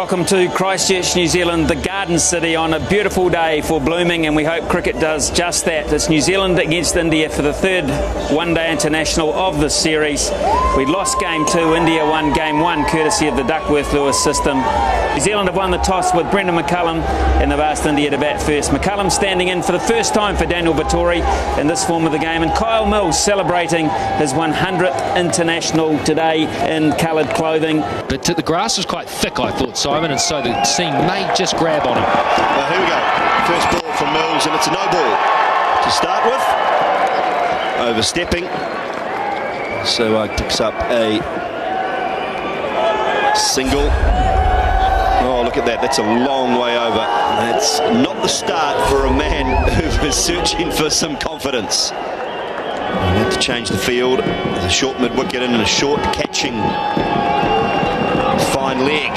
Welcome to Christchurch, New Zealand, the Garden City, on a beautiful day for blooming, and we hope cricket does just that. It's New Zealand against India for the third one-day international of the series. We lost Game 2, India won Game 1 courtesy of the Duckworth-Lewis system. New Zealand have won the toss with Brendan McCullum, and they've asked India to bat first. McCullum standing in for the first time for Daniel Vettori in this form of the game, and Kyle Mills celebrating his 100th international today in coloured clothing. But the grass was quite thick, I thought, Simon, and so the seam may just grab on him. Well, here we go. First ball from Mills, and it's a no ball to start with. Overstepping. So picks up a single. Oh, look at that. That's a long way over. That's not the start for a man who was searching for some confidence. We have to change the field. There's a short mid-wicket and a short catching fine leg.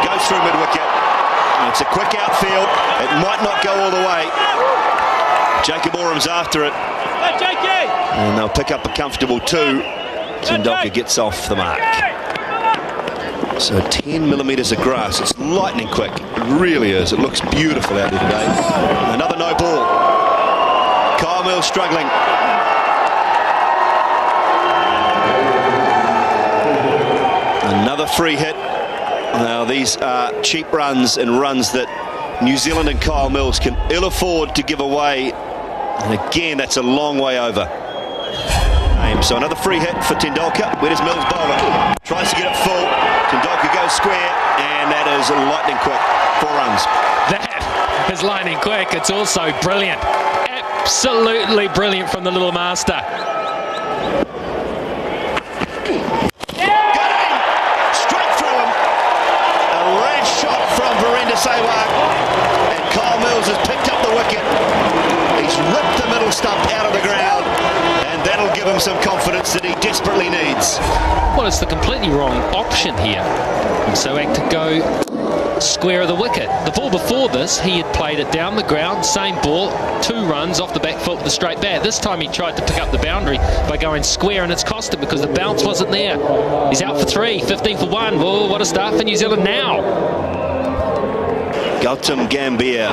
Goes through mid-wicket. It's a quick outfield. It might not go all the way. Jacob Orham's after it. And they'll pick up a comfortable 2. Tendulkar gets off the mark. So 10 millimetres of grass. It's lightning quick. It really is. It looks beautiful out there today. Another no ball. Kyle Mills struggling. Another free hit. Now these are cheap runs and runs that New Zealand and Kyle Mills can ill afford to give away. And again, that's a long way over. So another free hit for Tendulkar. Where does Mills bowl it? Tries to get it full. Tendulkar goes square, and that is lightning quick. 4 runs. That is lightning quick. It's also brilliant. Absolutely brilliant from the little master. Sehwag, and Kyle Mills has picked up the wicket. He's ripped the middle stump out of the ground, and that'll give him some confidence that he desperately needs. Well, it's the completely wrong option here. And Sehwag to go square of the wicket. The ball before this, he had played it down the ground, same ball, 2 runs off the back foot with a straight bat. This time he tried to pick up the boundary by going square, and it's cost him because the bounce wasn't there. He's out for 3, 15 for 1. Oh, what a start for New Zealand now. Gautam Gambhir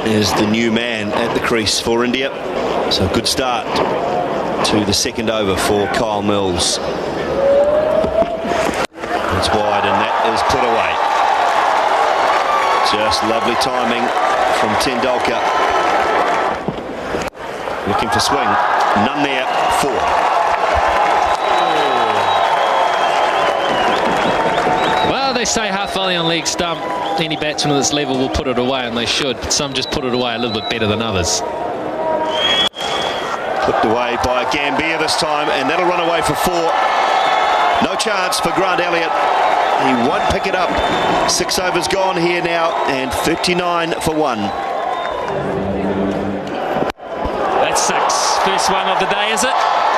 is the new man at the crease for India. So a good start to the second over for Kyle Mills. It's wide, and that is put away. Just lovely timing from Tendulkar. Looking for swing. None there. 4. Well, they say half volley on leg stump. Any batsman at this level will put it away, and they should, but some just put it away a little bit better than others. Put away by Gambhir this time, and that'll run away for 4. No chance for Grant Elliott. He won't pick it up. 6 overs gone here now, and 39 for 1. That's 6. First one of the day, is it?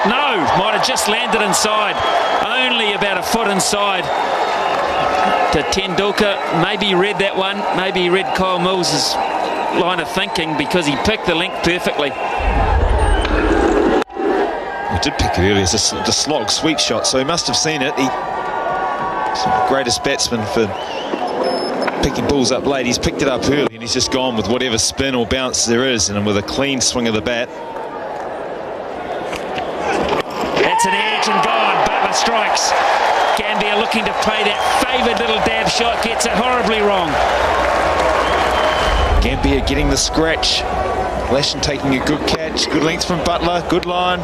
No, might have just landed inside. Only about a foot inside. To Tendulkar, maybe he read that one, maybe he read Kyle Mills' line of thinking, because he picked the length perfectly. He did pick it earlier, it's the slog sweep shot, so he must have seen it. He's the greatest batsman for picking balls up late. He's picked it up early, and he's just gone with whatever spin or bounce there is, and with a clean swing of the bat. That's an edge and gone. Butler strikes. Gambhir looking to play that favoured little dab shot, gets it horribly wrong. Gambhir getting the scratch. McGlashan taking a good catch. Good length from Butler. Good line.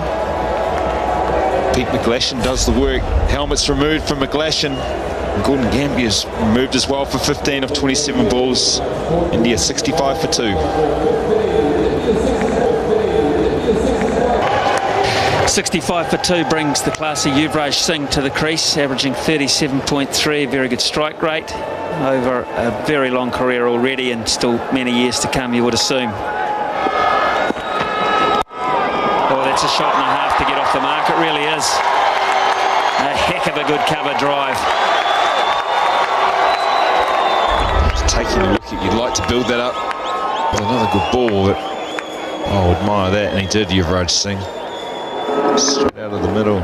Pete McGlashan does the work. Helmet's removed from McGlashan. And Gordon Gambhir's removed as well for 15 of 27 balls. India 65 for 2. 65 for 2 brings the classy Yuvraj Singh to the crease, averaging 37.3, a very good strike rate over a very long career already, and still many years to come, you would assume. Oh, that's a shot and a half to get off the mark. It really is. A heck of a good cover drive. Taking a wicket, you'd like to build that up with another good ball, but I'll admire that, and he did, Yuvraj Singh. Straight out of the middle.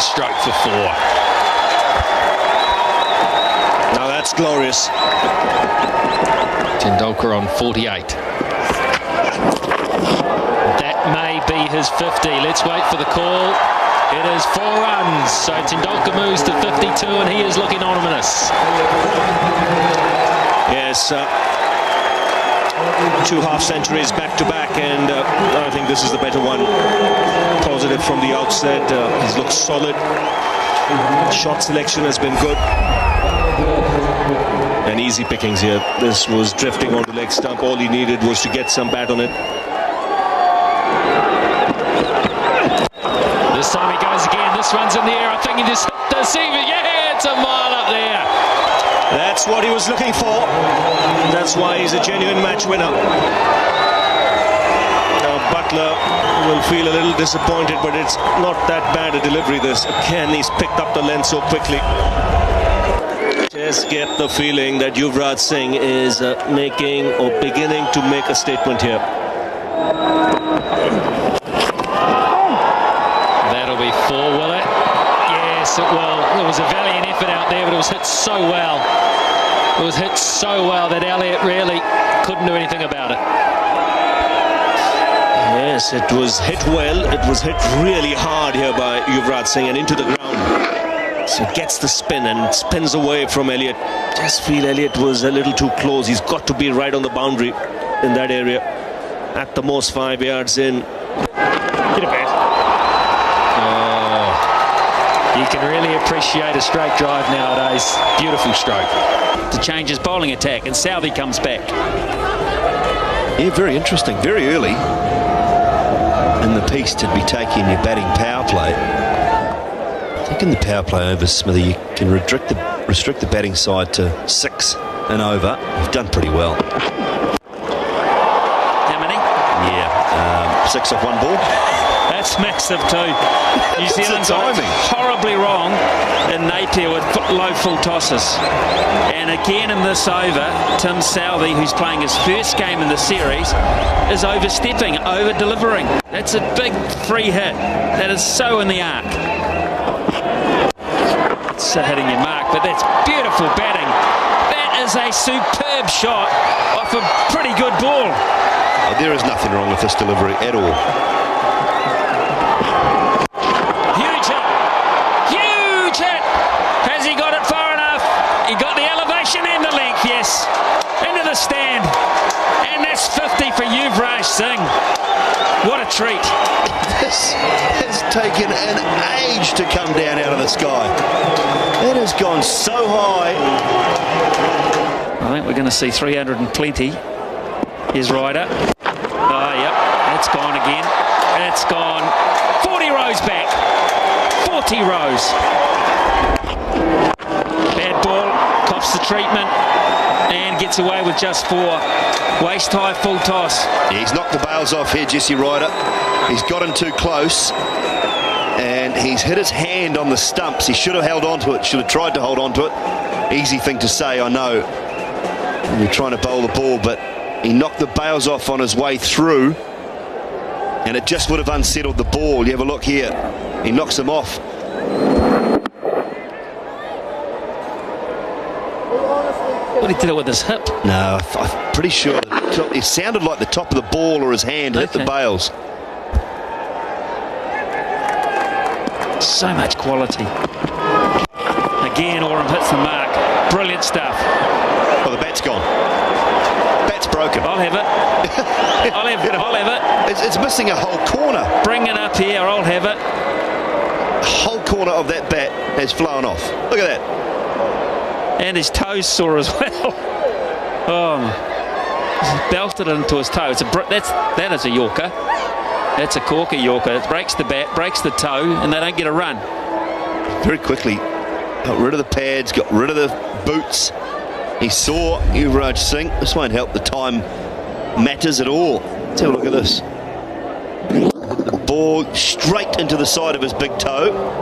stroke for 4. Now that's glorious. Tendulkar on 48. That may be his 50. Let's wait for the call. It is 4 runs. So Tendulkar moves to 52 and he is looking ominous. Yes, 2 half-centuries back-to-back, and I think this is the better one. Positive from the outset. He's looked solid. Shot selection has been good. And easy pickings here. This was drifting onto leg stump. All he needed was to get some bat on it. This time he goes again. This one's in the air. I think he just hit the receiver. Yeah, it's a mile up there. That's what he was looking for. That's why he's a genuine match winner. Now Butler will feel a little disappointed, but it's not that bad a delivery this. Again, he's picked up the length so quickly. Just get the feeling that Yuvraj Singh is making or beginning to make a statement here. That'll be 4, will it? Yes, it will. It was a valiant effort out there, but it was hit so well. It was hit so well that Elliott really couldn't do anything about it. Yes, it was hit well. It was hit really hard here by Yuvraj Singh and into the ground. So gets the spin and spins away from Elliott. Just feel Elliott was a little too close. He's got to be right on the boundary in that area. At the most 5 yards in. Get a bat. You can really appreciate a straight drive nowadays. Beautiful stroke. To change his bowling attack, and Southey comes back. Yeah, very interesting. Very early in the piece to be taking your batting power play. I think in the power play over, Smithy, you can restrict the batting side to 6 and over. You've done pretty well. How many? Yeah, 6 off 1 ball. That's massive too. New Zealand got horribly wrong in Napier with low full tosses. And again in this over, Tim Southey, who's playing his first game in the series, is overstepping, over-delivering. That's a big free hit. That is so in the arc. It's hitting your mark, but that's beautiful batting. That is a superb shot off a pretty good ball. Oh, there is nothing wrong with this delivery at all. Has he got it far enough? He got the elevation and the length, yes. Into the stand. And that's 50 for Yuvraj Singh. What a treat. This has taken an age to come down out of the sky. It has gone so high. I think we're going to see 320. Here's Ryder. Oh, yep. It's gone again. It's gone 40 rows back. 40 rows. Bad ball, cops the treatment and gets away with just 4. Waist high, full toss. Yeah, he's knocked the bails off here, Jesse Ryder. He's gotten too close and he's hit his hand on the stumps. He should have held on to it, should have tried to hold on to it. Easy thing to say, I know, when you're trying to bowl the ball, but he knocked the bails off on his way through and it just would have unsettled the ball. You have a look here. He knocks him off. What did he do with his hip? No, I'm pretty sure it sounded like the top of the ball or his hand hit the bails. So much quality. Again, Oram hits the mark. Brilliant stuff. Oh, the bat's gone. Bat's broken. I'll have it. I'll have it. It's missing a whole corner. Bring it up here. I'll have it. A whole corner of that bat has flown off. Look at that. And his toes sore as well. Oh, he's belted it into his toe. That is a Yorker. That's a corker Yorker. It breaks the bat, breaks the toe, and they don't get a run. Very quickly, got rid of the pads, got rid of the boots. He saw Yuvraj Singh. This won't help the time matters at all. Let's have a look at this. The ball straight into the side of his big toe.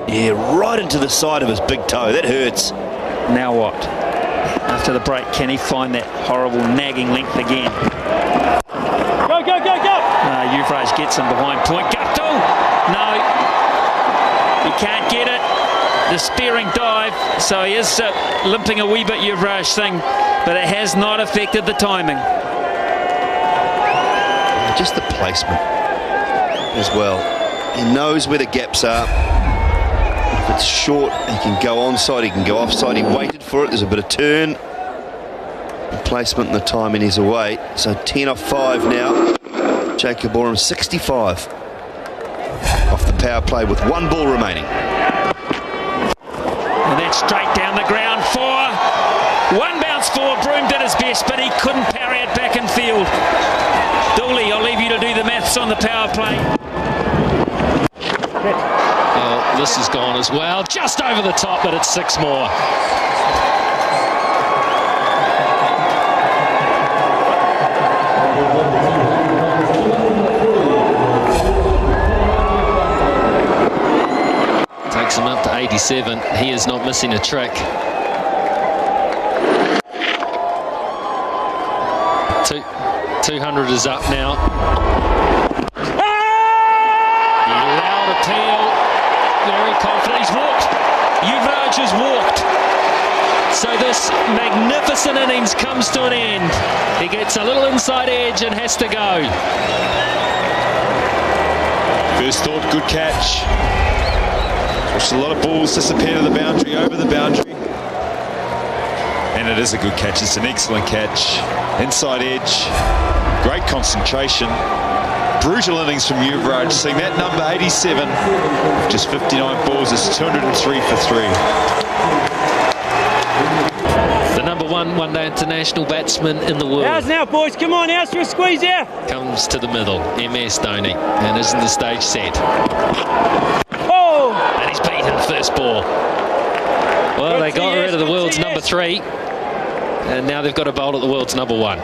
Yeah, right into the side of his big toe. That hurts. Now what? After the break, can he find that horrible nagging length again? Go, go, go, go! Yuvraj gets him behind point. Guptill! No. He can't get it. The spearing dive. So he is limping a wee bit, Yuvraj Singh, but it has not affected the timing. Just the placement as well. He knows where the gaps are. If it's short, he can go onside, he can go offside. He waited for it. There's a bit of turn. The placement and the timing is away. So 10 off 5 now. Jacob Oram 65 off the power play with 1 ball remaining. And that's straight down the ground for 1 bounce forward. Broome did his best, but he couldn't parry it back in field. Dooley, I'll leave you to do the maths on the power play. Well, this has gone as well. Just over the top, but it's 6 more. Takes him up to 87. He is not missing a trick. 200 is up now. Loud appeal. Very confident. He's walked. Yuvraj has walked. So this magnificent innings comes to an end. He gets a little inside edge and has to go. First thought, good catch. Watched a lot of balls disappear to the boundary, over the boundary. And it is a good catch. It's an excellent catch. Inside edge. Great concentration. Brutal innings from Yuvraj Singh. That number 87, just 59 balls, is 203 for 3. The number 1 one-day international batsman in the world. How's now, boys? Come on, how's your squeeze here? Comes to the middle, MS Dhoni, and isn't the stage set. Oh! And he's beaten first ball. Well, they got rid of the world's number 3, and now they've got a bowl at the world's number 1.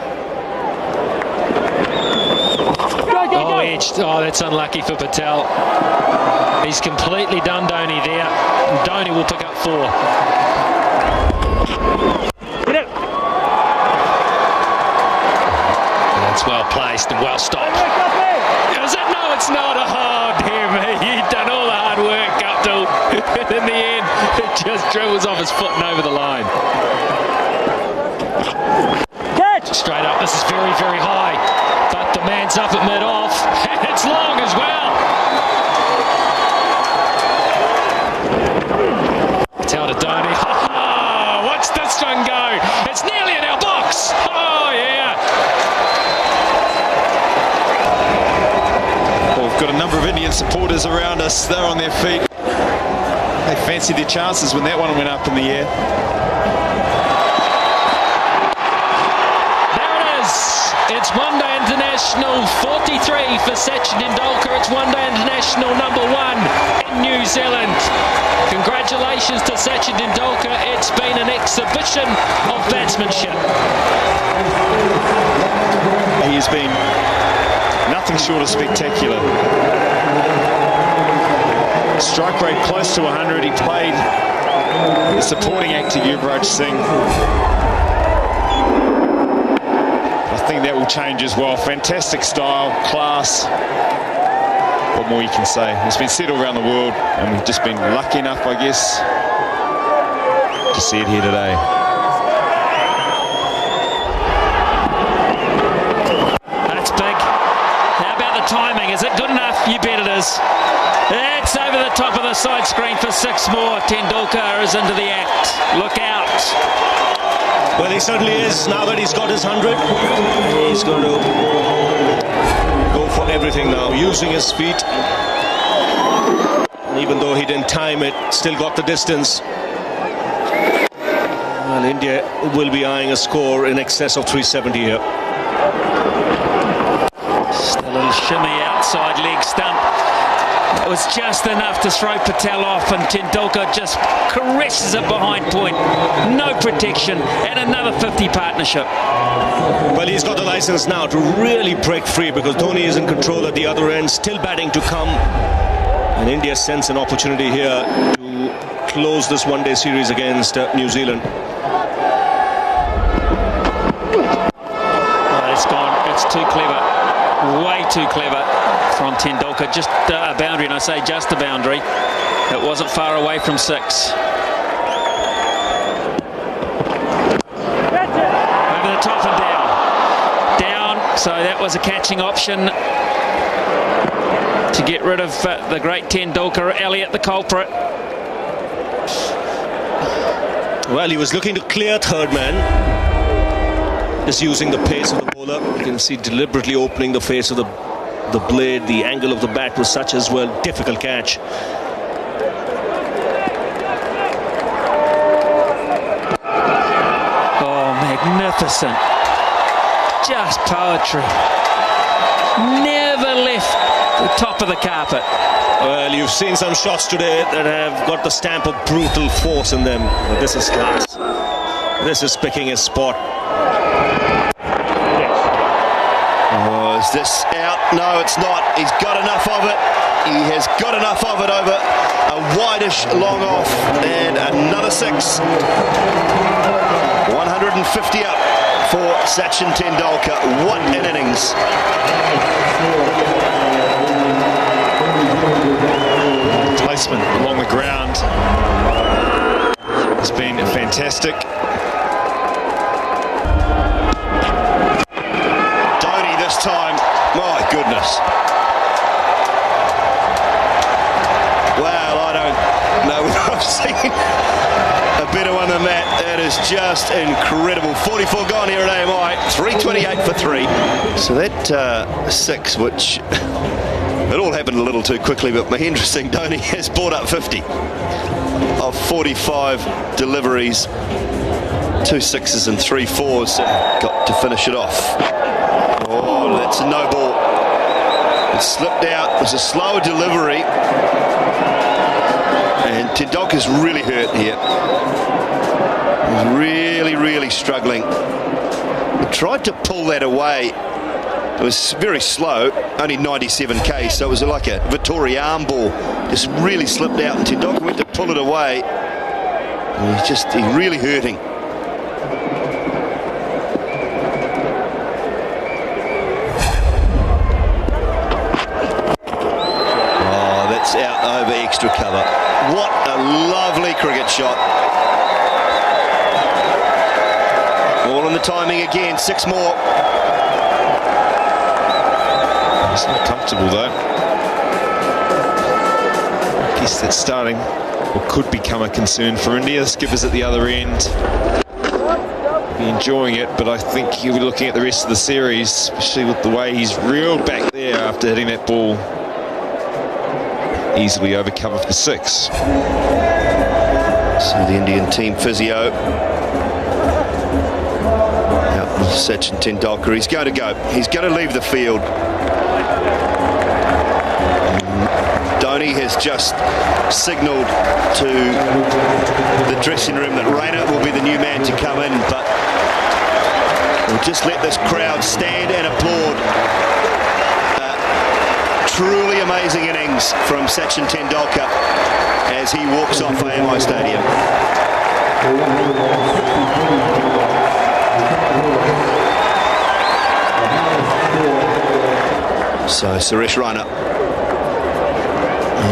Oh, edged. Oh, that's unlucky for Patel. He's completely done Dhoni there. And Dhoni will pick up 4. That's well placed and well stopped. Is it? No, it's not. Oh, dear me. You've done all the hard work, Guptill. In the end, it just dribbles off his foot and over the line. Catch! Straight up. This is very, very high. But the man's up at mid-off, and it's long as well. Tell to Dhoni. Oh, watch this one go. It's nearly in our box. Oh, yeah. Well, we've got a number of Indian supporters around us. They're on their feet. They fancied their chances when that one went up in the air. It's one-day international 43 for Sachin Tendulkar. It's one-day international number 1 in New Zealand. Congratulations to Sachin Tendulkar. It's been an exhibition of batsmanship. He's been nothing short of spectacular. Strike rate close to 100. He played the supporting act to Yuvraj Singh. I think that will change as well. Fantastic style, class. What more you can say? It's been said all around the world, and we've just been lucky enough, I guess, to see it here today. That's big. How about the timing? Is it good enough? You bet it is. It's over the top of the side screen for 6 more. Tendulkar is into the act. Look out. Well, he certainly is. Now that he's got his 100, he's going to go for everything now, using his feet. And even though he didn't time it, still got the distance. Well, India will be eyeing a score in excess of 370 here. Just a little shimmy outside leg stump. It was just enough to throw Patel off, and Tendulkar just caresses it behind point. No protection, and another 50 partnership. Well, he's got the license now to really break free, because Dhoni is in control at the other end, still batting to come. And India sends an opportunity here to close this one-day series against New Zealand. Oh, it's gone. It's too clever. Way too clever from Tendulkar. Just a boundary, and I say just a boundary. It wasn't far away from 6. Over the top and down. Down, so that was a catching option to get rid of the great Tendulkar. Elliott, the culprit. Well, he was looking to clear third man. Just using the pace of the bowler. You can see deliberately opening the face of the blade. The angle of the bat was such as well. Difficult catch. Oh, magnificent. Just poetry. Never left the top of the carpet. Well, you've seen some shots today that have got the stamp of brutal force in them. But this is class. This is picking his spot. Oh, is this out? No, it's not. He's got enough of it. He has got enough of it over a wideish long off. And another 6. 150 up for Sachin Tendulkar. What an innings. Placement along the ground has been fantastic. Dhoni this time, my goodness. Well, I don't know if I've seen a better one than that. That is just incredible. 44 gone here at AMI, 328 for 3. So that 6, which it all happened a little too quickly, but Mahendra Singh Dhoni has brought up 50 of 45 deliveries, 2 6s and 3 4s. Got to finish it off. Oh, that's a no ball. It slipped out. It was a slower delivery. And Tendulkar's really hurt here. He's really, really struggling. He tried to pull that away. It was very slow, only 97 k's, so it was like a Vittori arm ball. Just really slipped out, and Tendulkar went to pull it away. And he's really hurting. Oh, that's out over extra cover. What a lovely cricket shot. All in the timing again, 6 more. It's not comfortable though. I guess that's starting or could become a concern for India. Skippers at the other end be enjoying it, but I think he'll be looking at the rest of the series, especially with the way he's reeled back there after hitting that ball easily over cover for 6. So the Indian team physio out with Sachin Tendulkar. He's going to go. He's going to leave the field. Dhoni has just signalled to the dressing room that Raina will be the new man to come in, but we'll just let this crowd stand and applaud. Truly amazing innings from Sachin Tendulkar as he walks off AMI Stadium. So Suresh Raina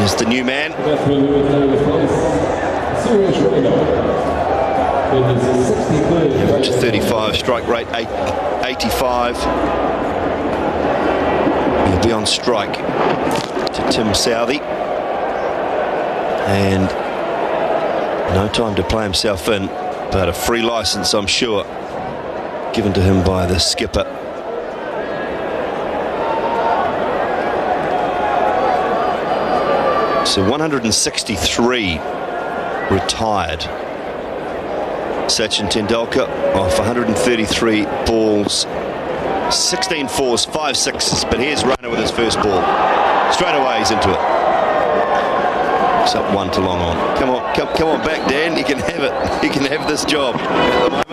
is the new man. Average 35, strike rate 85. He'll be on strike to Tim Southey. And no time to play himself in, but a free licence, I'm sure, given to him by the skipper. So 163 retired. Sachin Tendulkar off 133 balls, 16 4s, 5 6s. But here's Raina with his first ball. Straight away he's into it. It's up 1 to long on. Come on, come on back, Dan. You can have it. You can have this job. At the moment,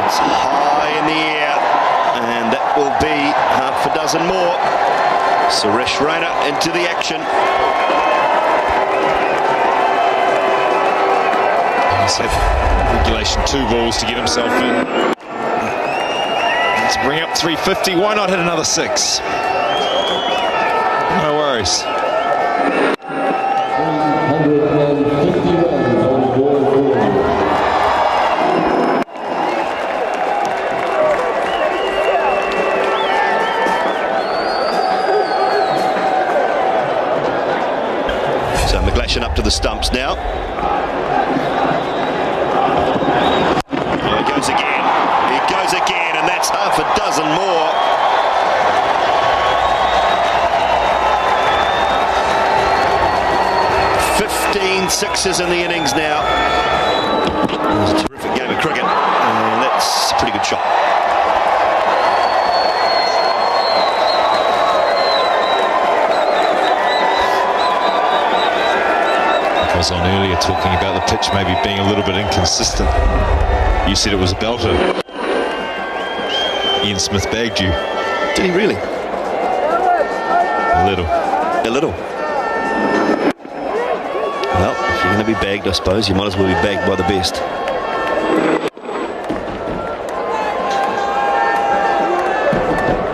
it's high in the air, and that will be half a dozen more. Suresh Raina into the action. He's had regulation 2 balls to get himself in. He's bring up 350. Why not hit another 6? No worries. So McGlashan up to the stumps now. He goes again. He goes again, and that's half a dozen more. Sixes in the innings now. It was a terrific game of cricket, and that's a pretty good shot. I was on earlier talking about the pitch maybe being a little bit inconsistent. You said it was a belter. Ian Smith bagged you. Did he really? A little. A little. Well, if you're going to be bagged, I suppose, you might as well be bagged by the best.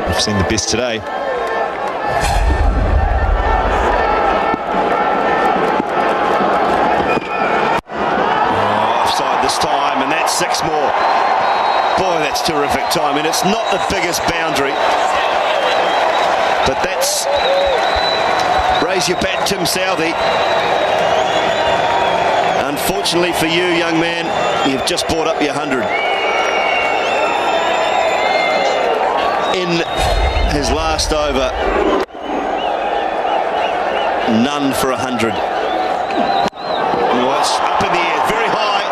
I've seen the best today. Offside this time, and that's 6 more. Boy, that's terrific timing. It's not the biggest boundary, but that's... Raise your bat, Tim Southey. Unfortunately for you, young man, you've just brought up your 100. In his last over, none for 100. Well, it's up in the air, very high.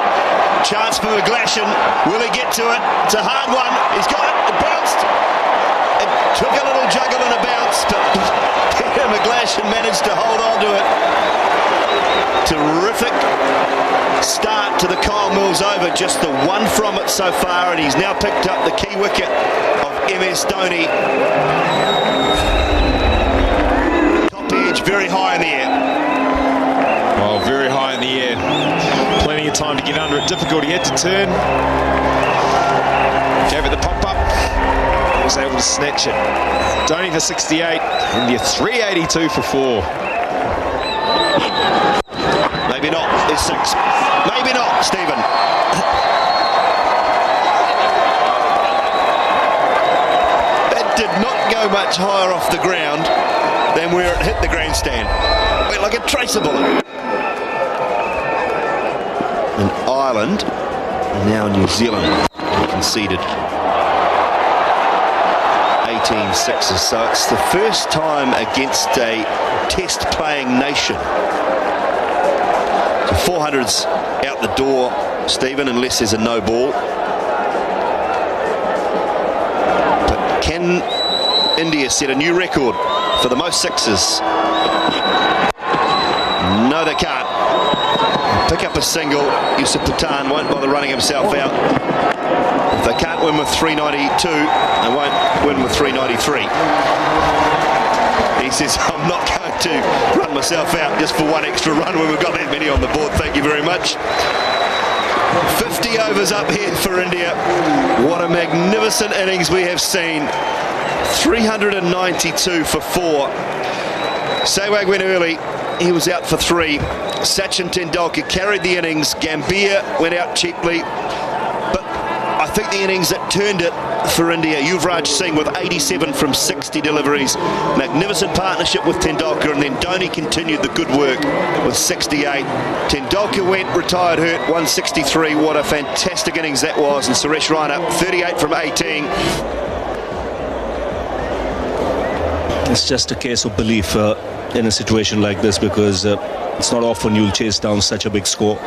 Chance for McGlashan. Will he get to it? It's a hard one. He's got it. It bounced. It took a little juggle and a bounce, but Peter McGlashan managed to hold on to it. Terrific start to the Kyle Mills over, just the one from it so far, and he's now picked up the key wicket of MS Dhoni. Top edge, very high in the air. Oh, very high in the air. Plenty of time to get under it. Difficult, he had to turn. Gave it the pop-up. Was able to snatch it. Dhoni for 68, India 382 for 4. Maybe not. It's 6. Maybe not, Stephen. That did not go much higher off the ground than where it hit the grandstand. Went like a tracer bullet. And Ireland, now New Zealand, conceded 18 sixes. So it's the first time against a test-playing nation. So 400's out the door, Stephen, unless there's a no ball. But can India set a new record for the most sixes? No, they can't. Pick up a single. Yusuf Pathan won't bother running himself out. If they can't win with 392, they won't win with 393. He says, I'm not going to run myself out just for one extra run when we've got that many on the board. Thank you very much. 50 overs up here for India. What a magnificent innings we have seen. 392 for 4. Sehwag went early. He was out for 3. Sachin Tendulkar carried the innings. Gambhir went out cheaply. But I think the innings that turned it for India, Yuvraj Singh with 87 from 60 deliveries. Magnificent partnership with Tendulkar, and then Dhoni continued the good work with 68. Tendulkar went, retired hurt, 163. What a fantastic innings that was. And Suresh Raina, 38 from 18. It's just a case of belief in a situation like this, because it's not often you'll chase down such a big score.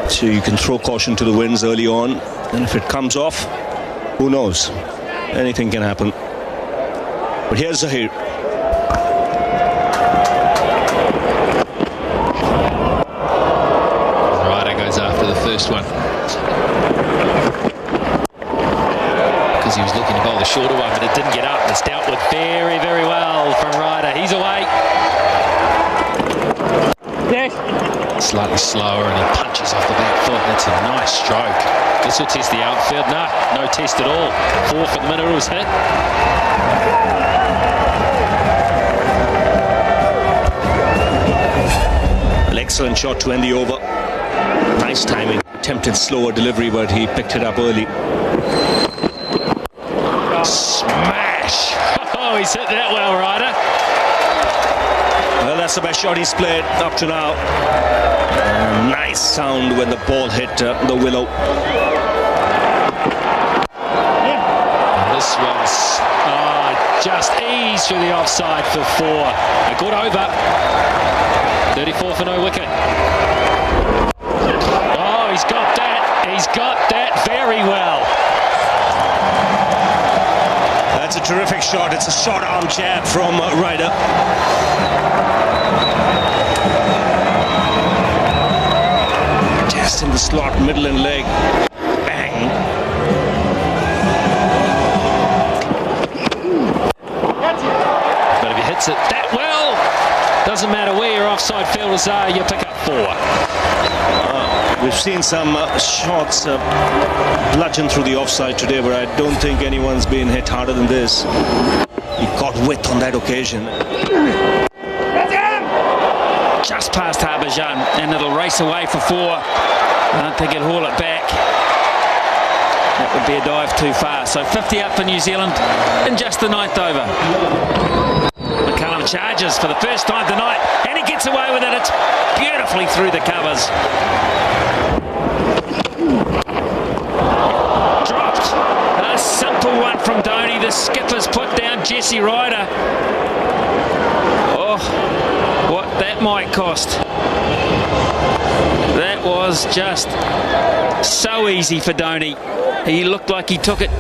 So you can throw caution to the winds early on, and if it comes off, who knows? Anything can happen. But here's Zahir. Ryder goes after the first one, because he was looking to bowl the shorter one, but it didn't get up. It's dealt with very, very well from Ryder. He's away. Yes. Slightly slower, and he punches off the back foot. That's a nice stroke. This will test the outfield. No test at all. 4 for the Minerals hit. An excellent shot to end the over. Nice timing. Attempted slower delivery, but he picked it up early. Smash! Oh, he's hit that well, Ryder. Well, that's the best shot he's played up to now. Nice sound when the ball hit the willow. This one's just eased through the offside for 4. A good over. 34 for no wicket. Oh, he's got that. He's got that very well. That's a terrific shot. It's a short arm jab from Ryder. Just in the slot, middle and leg. Bang. But if he hits it that well, doesn't matter where your offside fielders are, you pick up 4. We've seen some shots bludgeon through the offside today, but I don't think anyone's been hit harder than this. He caught width on that occasion. Just past Harbhajan, and it'll race away for 4. I don't think he'll haul it back. That would be a dive too far. So 50 up for New Zealand in just the 9th over. McCullum charges for the first time tonight, and he gets away with it. It's beautifully through the covers. Dropped. A simple one from Dhoni. The skipper's put down Jesse Ryder. Oh, what that might cost. That was just so easy for Dhoni. He looked like he took it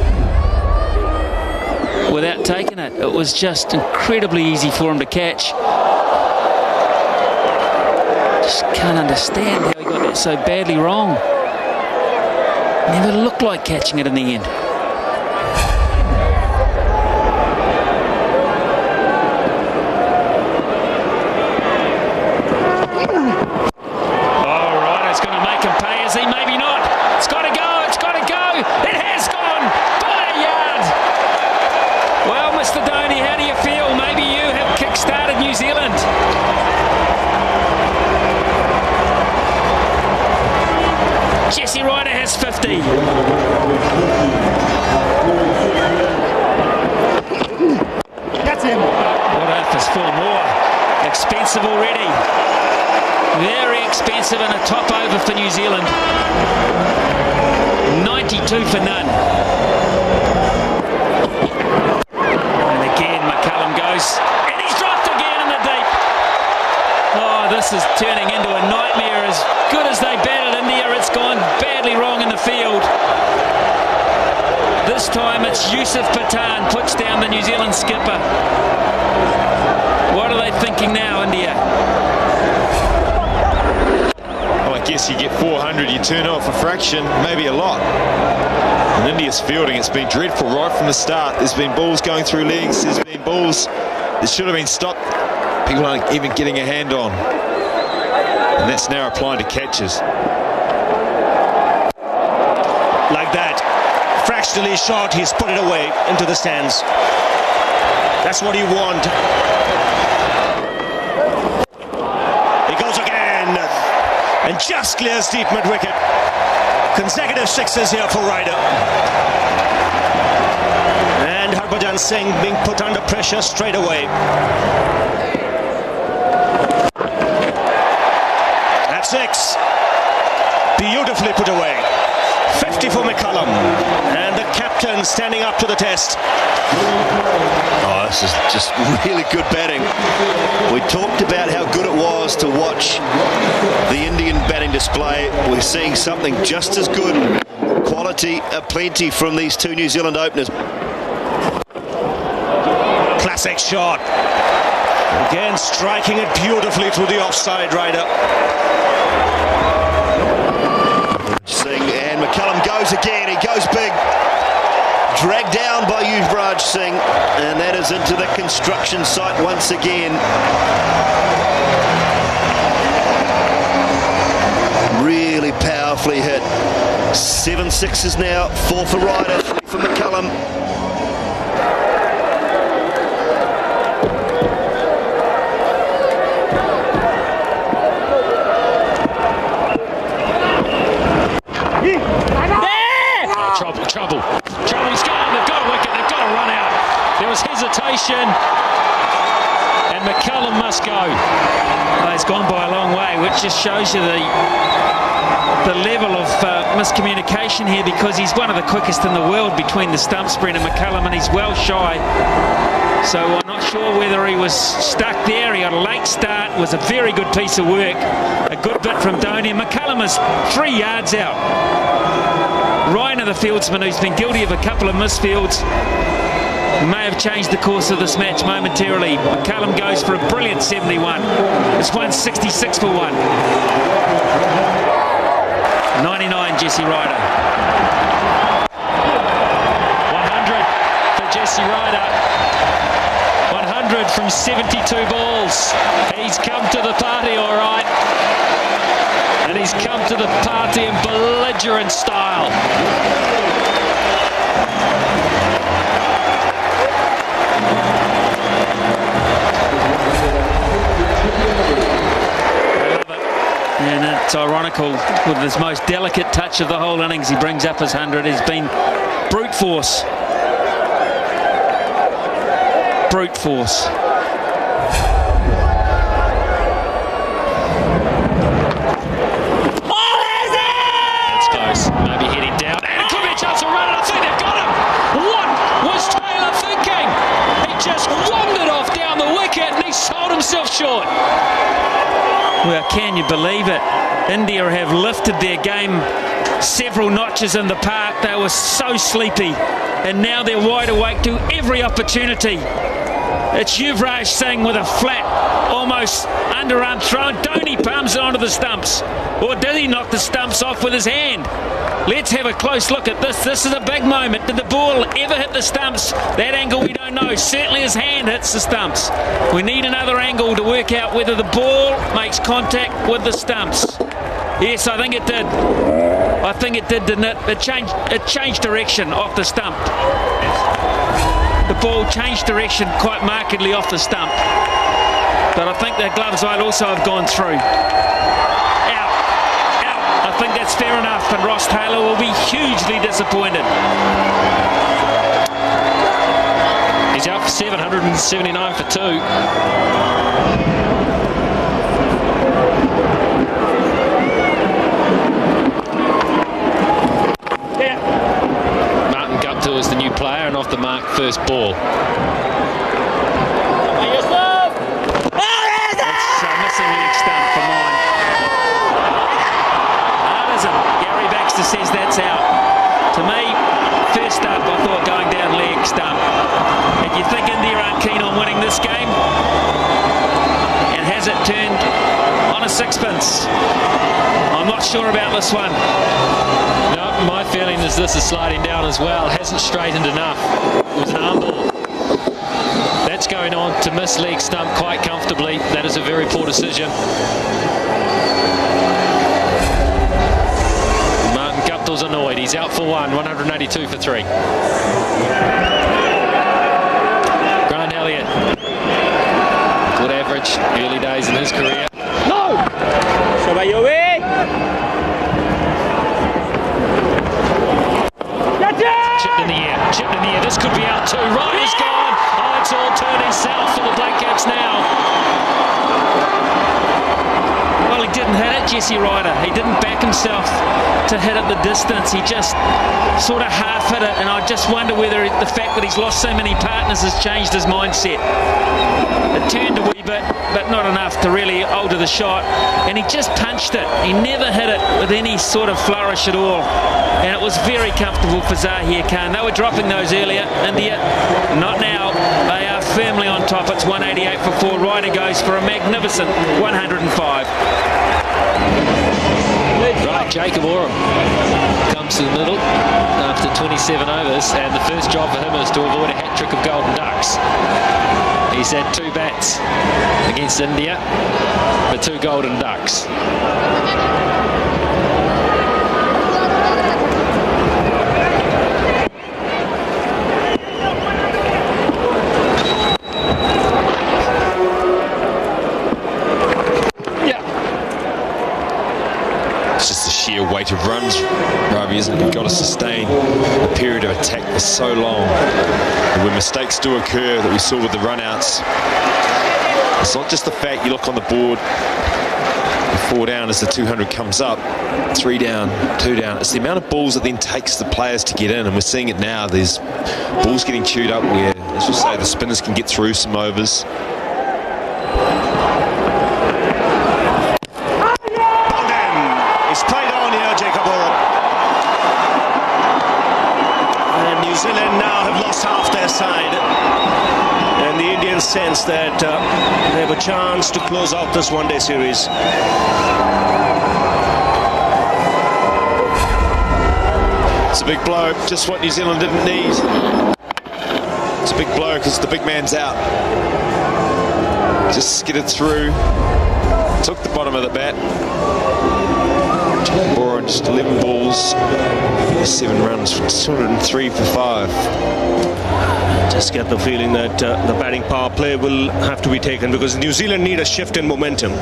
without taking it. It was just incredibly easy for him to catch. Just can't understand how he got that so badly wrong. Never looked like catching it in the end. Jesse Ryder has 50. That's him. What if it's 4 more? Expensive already. Very expensive, and a top over for New Zealand. 92 for none. And again, McCullum goes. And he's dropped again in the deep. Oh, this is turning into a nightmare. As good as they batted India, it's gone badly wrong in the field. This time it's Yusuf Pathan puts down the New Zealand skipper. What are they thinking now, India? Well, I guess you get 400, you turn off a fraction, maybe a lot. And India's fielding, it's been dreadful right from the start. There's been balls going through legs, there's been balls that should have been stopped. People aren't even getting a hand on. And that's now applying to catches. Like that. Fractionally short, he's put it away into the stands. That's what you want. He goes again. And just clears deep mid-wicket. Consecutive 6s here for Ryder. And Harbhajan Singh being put under pressure straight away. That's 6. Beautifully put away. 50 for McCullum. And the captain standing up to the test. Oh, this is just really good batting. We talked about how good it was to watch the Indian batting display. We're seeing something just as good. Quality plenty from these 2 New Zealand openers. Classic shot. Again, striking it beautifully through the offside Ryder. Singh, and McCullum goes again. He goes big. Dragged down by Yuvraj Singh, and that is into the construction site once again. beautifully hit. 7 sixes now, 4 for Ryder, 3 for McCullum. Trouble's gone. They've got a wicket. They've got to run out. There was hesitation, and McCullum must go. Oh, he's gone by a long way, which just shows you the level of miscommunication here, because he's one of the quickest in the world between the stumps, Brendan McCullum, and he's well shy. So I'm not sure whether he was stuck there. He got a late start. It was a very good piece of work. A good bit from Dhoni. McCullum is 3 yards out. Ryan, the fieldsman, who's been guilty of a couple of misfields, may have changed the course of this match momentarily. McCullum goes for a brilliant 71. It's 166 for 1. 99, Jesse Ryder. 100 for Jesse Ryder. 100 from 72 balls. He's come to the party all right. And he's come to the party in belligerent style. And it's ironical, with his most delicate touch of the whole innings, he brings up his 100. It's been brute force. Brute force. Maybe heading down, and it could be a chance to run, and I think they've got him. What was Taylor thinking? He just wandered off down the wicket and he sold himself short. Well, can you believe it? India have lifted their game several notches in the park. They were so sleepy, and now they're wide awake to every opportunity. It's Yuvraj Singh with a flat, almost underarm throw. Dhoni palms it onto the stumps. Or did he knock the stumps off with his hand? Let's have a close look at this. This is a big moment. Did the ball ever hit the stumps? That angle we don't know. Certainly his hand hits the stumps. We need another angle to work out whether the ball makes contact with the stumps. Yes, I think it did. I think it did, didn't it? It changed direction off the stump. The ball changed direction quite markedly off the stump. But I think the gloves might also have gone through. Out. I think that's fair enough, and Ross Taylor will be hugely disappointed. He's out for 779 for 2. Is the new player, and off the mark first ball. That's missing leg stump for mine. That isn't. Gary Baxter says that's out. To me, first up, I thought going down leg stump. And you think India aren't keen on winning this game? And has it turned on a sixpence? I'm not sure about this one. No, my feeling is this is sliding down as well. Hasn't straightened enough. It was an arm ball. That's going on to miss leg stump quite comfortably. That is a very poor decision. Martin Guptill's annoyed. He's out for 1, 182 for 3. Grant Elliott. Good average. Early days in his career. No! Chipped in the air. This could be out too. Ryder's gone. Oh, it's all turning south for the Black Caps now. Well, he didn't hit it, Jesse Ryder. He didn't back himself to hit at the distance. He just sort of half hit it, and I just wonder whether the fact that he's lost so many partners has changed his mindset. It turned a wee bit, but not enough to really alter the shot, and he just punched it. He never hit it with any sort of flourish at all, and it was very comfortable for Zahir Khan. They were dropping those earlier. India, not now. They are firmly on top. It's 188 for 4. Ryder goes for a magnificent 105. Right, Jacob Oram comes to the middle after 27 overs, and the first job for him is to avoid a hat-trick of golden ducks. He's had 2 bats against India for 2 golden ducks. sheer weight of runs, Ravi, isn't it? You've got to sustain a period of attack for so long. And when mistakes do occur, that we saw with the run-outs, it's not just the fact you look on the board, 4 down as the 200 comes up, 3 down, 2 down. It's the amount of balls that then takes the players to get in, and we're seeing it now. There's balls getting chewed up where, as you say, the spinners can get through some overs. It's played on here, Jacob Oram. And New Zealand now have lost half their side. And the Indians sense that they have a chance to close out this one-day series. It's a big blow, just what New Zealand didn't need. It's a big blow because the big man's out. Just skidded through, took the bottom of the bat. Or just 11 balls, 7 runs, 203 for 5. Just get the feeling that the batting power play will have to be taken, because New Zealand need a shift in momentum.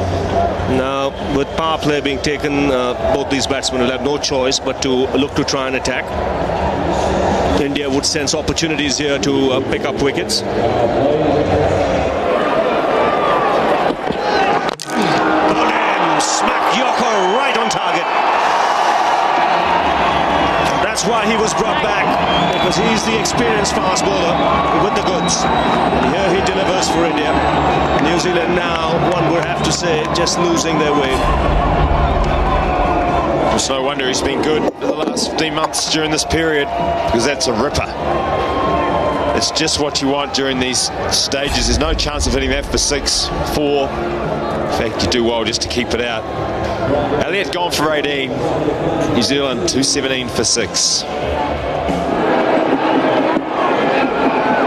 Now, with power play being taken, both these batsmen will have no choice but to look to try and attack. India would sense opportunities here to pick up wickets. Smack Yorker right on target. That's why he was brought back, because he's the experienced fast bowler with the goods. And here he delivers for India. New Zealand now, one would have to say, just losing their way. It's no wonder he's been good for the last 15 months during this period, because that's a ripper. It's just what you want during these stages. There's no chance of hitting that for 6, 4. In fact, you do well just to keep it out. Elliott gone for 18. New Zealand 217 for 6.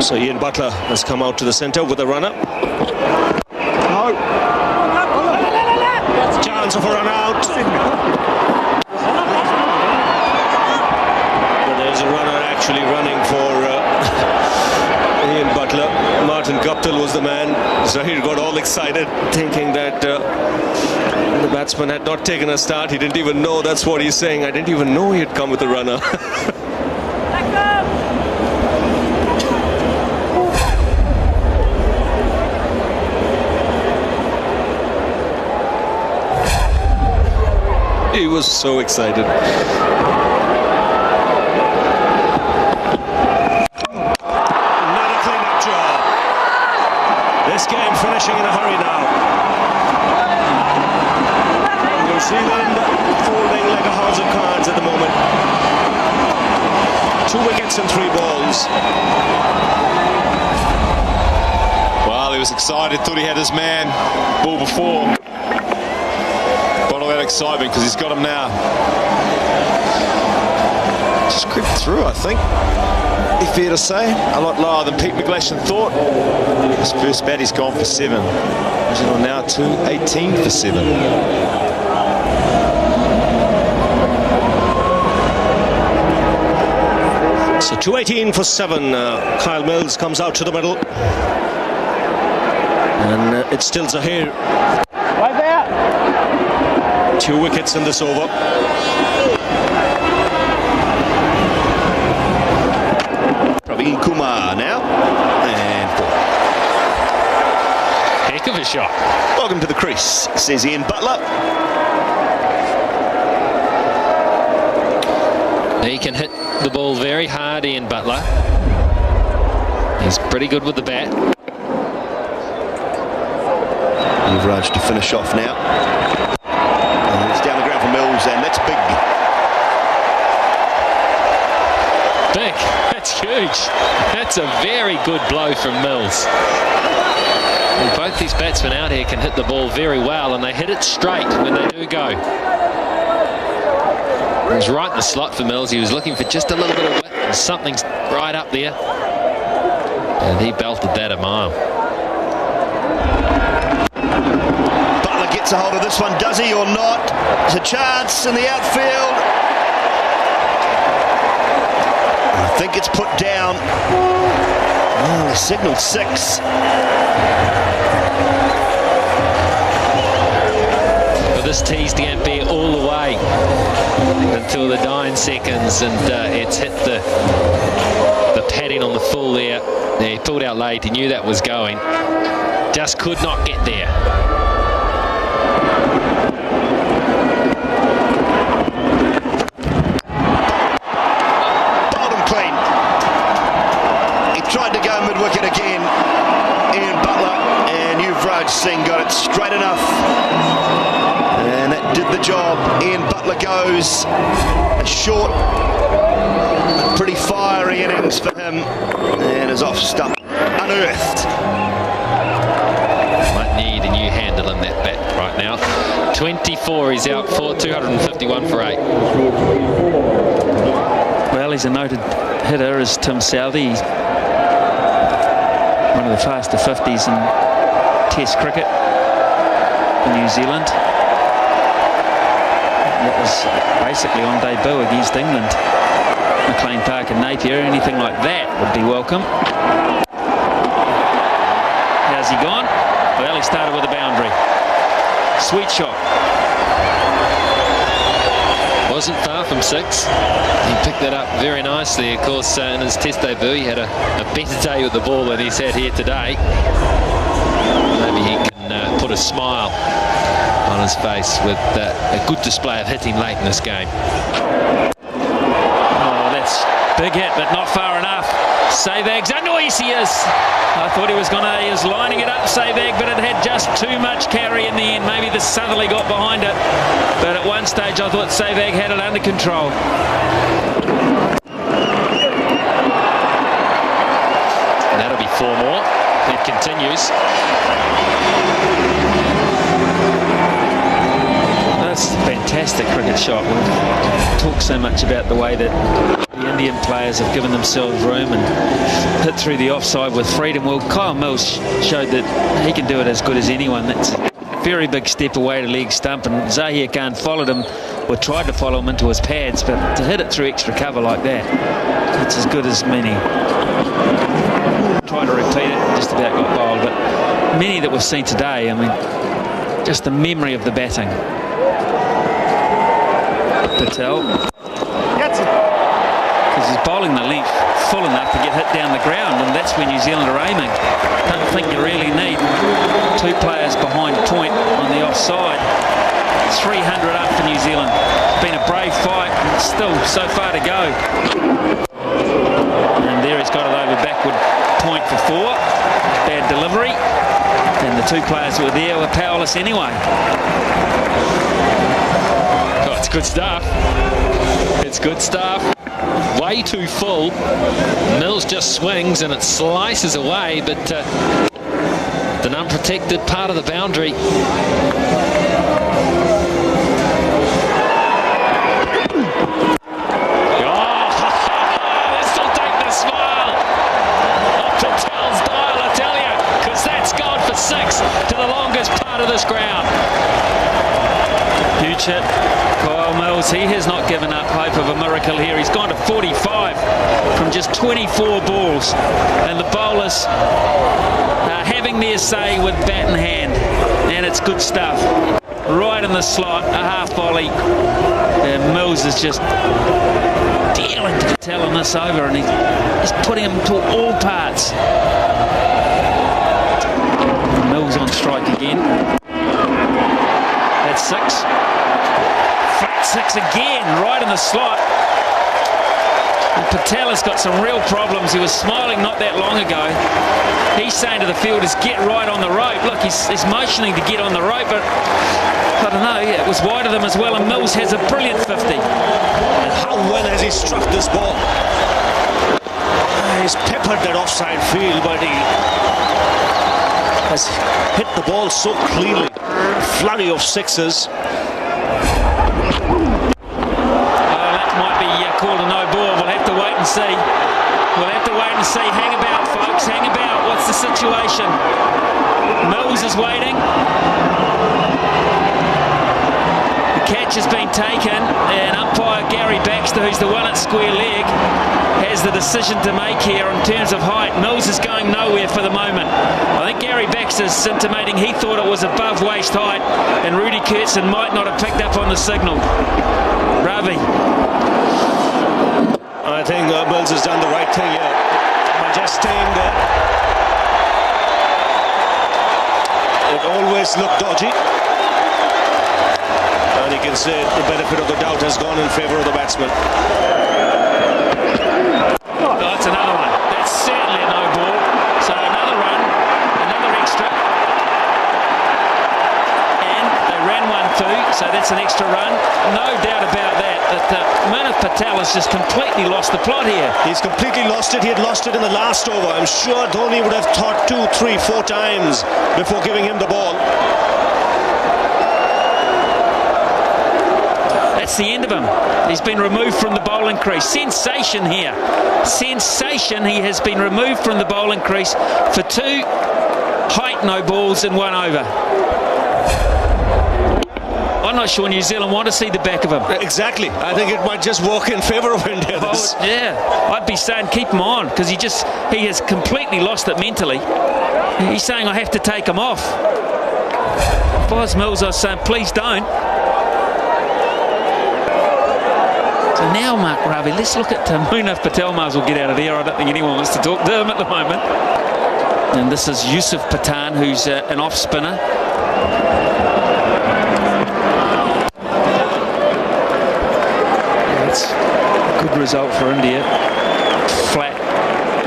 So Ian Butler has come out to the centre with a runner. Chance of a run out. But there's a runner actually running for Ian Butler. Martin Guptill was the man. Zahir got all excited, thinking that the batsman had not taken a start. He didn't even know. That's what he's saying. I didn't even know he had come with a runner. He was so excited. This game finishing in a hurry now. New Zealand folding like a house of cards at the moment. 2 wickets and 3 balls. Well, he was excited, thought he had his man. Ball before. Got all that excitement because he's got him now. Just crept through, I think. Be fair to say, a lot lower than Pete McGlashan thought. His first bat, he's gone for 7. Now 218 for 7. So 218 for 7. Kyle Mills comes out to the middle. And it's still Zahir. Right there. 2 wickets in this over. Praveen Kumar now. And 4. Heck of a shot. Welcome to the crease, says Ian Butler. He can hit the ball very hard, Ian Butler. He's pretty good with the bat. Yuvraj to finish off now. And it's down the ground for Mills, and that's big. Big. That's huge. That's a very good blow from Mills. And both these batsmen out here can hit the ball very well, and they hit it straight when they do go. It was right in the slot for Mills. He was looking for just a little bit of width, and something's right up there. And he belted that a mile. Butler gets a hold of this one, does he or not? There's a chance in the outfield. I think it's put down. Oh, they signalled 6. But this teased Umpire all the way. until the dying seconds, and it's hit the padding on the full there. He pulled out late. He knew that was going. Just could not get there. Bowled him clean. He tried to go mid-wicket again. Ian Butler and Yuvraj Singh got it straight enough. And that did the job. Ian Butler goes a short, pretty fiery innings for him, and is off stump unearthed. Might need a new handle in that bat right now. 24 he's out for, 251 for 8. Well, he's a noted hitter, is Tim Southee. One of the faster 50s in Test cricket in New Zealand. That was basically on debut against England. McLean Park and Napier, anything like that would be welcome. How's he gone? Well, he started with a boundary. Sweet shot. Wasn't far from 6. He picked that up very nicely. Of course, in his Test debut, he had a better day with the ball than he's had here today. Maybe he can put a smile on his face with a good display of hitting late in this game. Oh, that's big hit, but not far enough. Sehwag's under. Yes, he is. I thought he was lining it up, Sehwag, but it had just too much carry in the end. Maybe the Southerly got behind it, but at one stage I thought Sehwag had it under control. And that'll be 4 more. It continues. That's a fantastic cricket shot. We've talked so much about the way that the Indian players have given themselves room and hit through the offside with freedom. Well, Kyle Mills showed that he can do it as good as anyone. That's a very big step away to leg stump, and Zahir Khan followed him, or tried to follow him into his pads, but to hit it through extra cover like that, it's as good as many. Tried to repeat it, just about got bowled, but many that we've seen today, I mean, just the memory of the batting. Patel, because he's bowling the length full enough to get hit down the ground, and that's where New Zealand are aiming. Don't think you really need 2 players behind point on the offside. 300 up for New Zealand. It's been a brave fight, and still so far to go. And there he's got it over backward point for 4. Bad delivery, and the 2 players who were there were powerless anyway. It's good stuff. It's good stuff. Way too full. Mills just swings and it slices away, but an unprotected part of the boundary. This will take the smile off Patel's dial, I tell you, because that's gone for 6 to the longest part of this ground. Huge hit. Kyle Mills, he has not given up hope of a miracle here. He's gone to 45 from just 24 balls. And the bowlers are having their say with bat in hand. And it's good stuff. Right in the slot, a half volley. And Mills is just dealing to Patel on this over, and he's putting him to all parts. Mills on strike again. That's 6. Flat 6 again, right in the slot. And Patel has got some real problems. He was smiling not that long ago. He's saying to the fielders, get right on the rope. Look, he's motioning to get on the rope, but I don't know, yeah, it was wide of them as well, and Mills has a brilliant 50. And how well has he struck this ball? He's peppered that offside field, but he has hit the ball so cleanly. A flurry of 6s. That might be called a no ball. We'll have to wait and see. We'll have to wait and see. Hang about, folks. Hang about. What's the situation? Mills is waiting. catch has been taken, and umpire Gary Baxter, who's the one at square leg, has the decision to make here in terms of height. Mills is going nowhere for the moment. I think Gary Baxter's intimating he thought it was above waist height, and Rudi Koertzen might not have picked up on the signal. Ravi. I think Mills has done the right thing here by just staying there. It always looked dodgy. And you can say the benefit of the doubt has gone in favour of the batsman. Oh, that's another one. That's certainly a no ball. So another run, another extra. And they ran one through, so that's an extra run. No doubt about that. Manav Patel has just completely lost the plot here. He's completely lost it. He had lost it in the last over. I'm sure Dhoni would have thought 2, 3, 4 times before giving him the ball. That's the end of him. He's been removed from the bowling crease. Sensation here. Sensation. He has been removed from the bowling crease for 2 height no balls in 1 over. I'm not sure New Zealand want to see the back of him. Exactly. I think it might just work in favour of India. Yeah, I'd be saying keep him on, because he has completely lost it mentally. He's saying I have to take him off. If I was Mills, I was saying please don't. So now, Mark Ravi, let's look at Manav Patel. Might as well get out of there. I don't think anyone wants to talk to him at the moment. And this is Yusuf Pathan, who's an off spinner. Good result for India. Flat,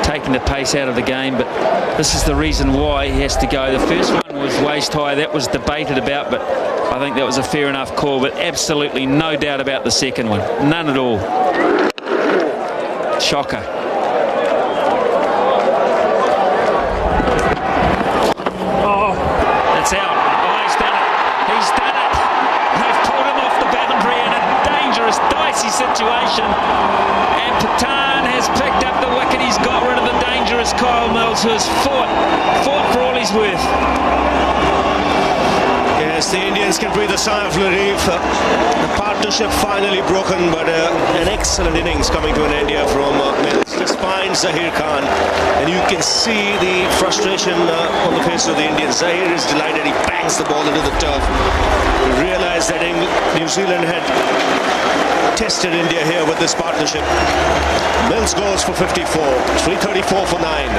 taking the pace out of the game, but this is the reason why he has to go. The first one was waist high. That was debated about, but I think that was a fair enough call. But absolutely no doubt about the second one. None at all. Shocker. Oh, it's out. Oh, he's done it. He's done it. They've pulled him off the boundary in a dangerous, dicey situation. And Pathan has picked up the wicket. He's got rid of the dangerous Kyle Mills, who has fought for all he's worth. Yes, the Indians can breathe a sigh of relief. The partnership finally broken, but an excellent innings coming to an end here from Mills. Just finds Zahir Khan, and you can see the frustration on the face of the Indians. Zahir is delighted. He bangs the ball into the turf. He realized that New Zealand had tested India here with this partnership. Mills goes for 54, 334 for 9.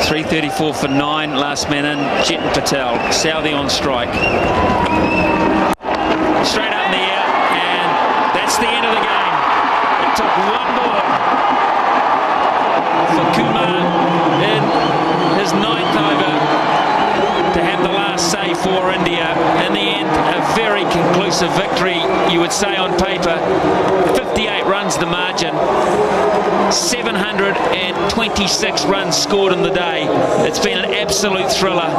334 for 9, last man in, Chetan Patel. Southee on strike. Straight up in the air, and that's the end of the game. It took 1 ball for Kumar in his 9th over to have the last say for India. In the end, a very conclusive victory, you would say on paper. 58 runs the margin. 726 runs scored in the day. It's been an absolute thriller,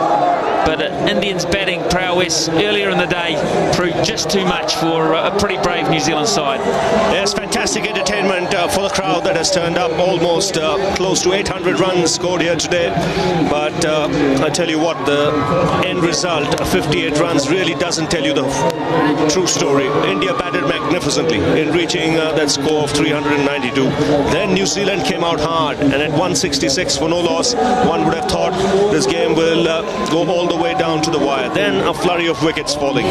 but Indians' batting prowess earlier in the day proved just too much for a pretty brave New Zealand side. Yes, fantastic entertainment for the crowd that has turned up. Almost close to 800 runs scored here today, but I tell you what, the end result, 58 runs, really doesn't tell you the true story. India batted magnificently in reaching that score of 392. Then New Zealand came out hard, and at 166 for no loss, one would have thought this game will go all the way down to the wire. Then a flurry of wickets falling.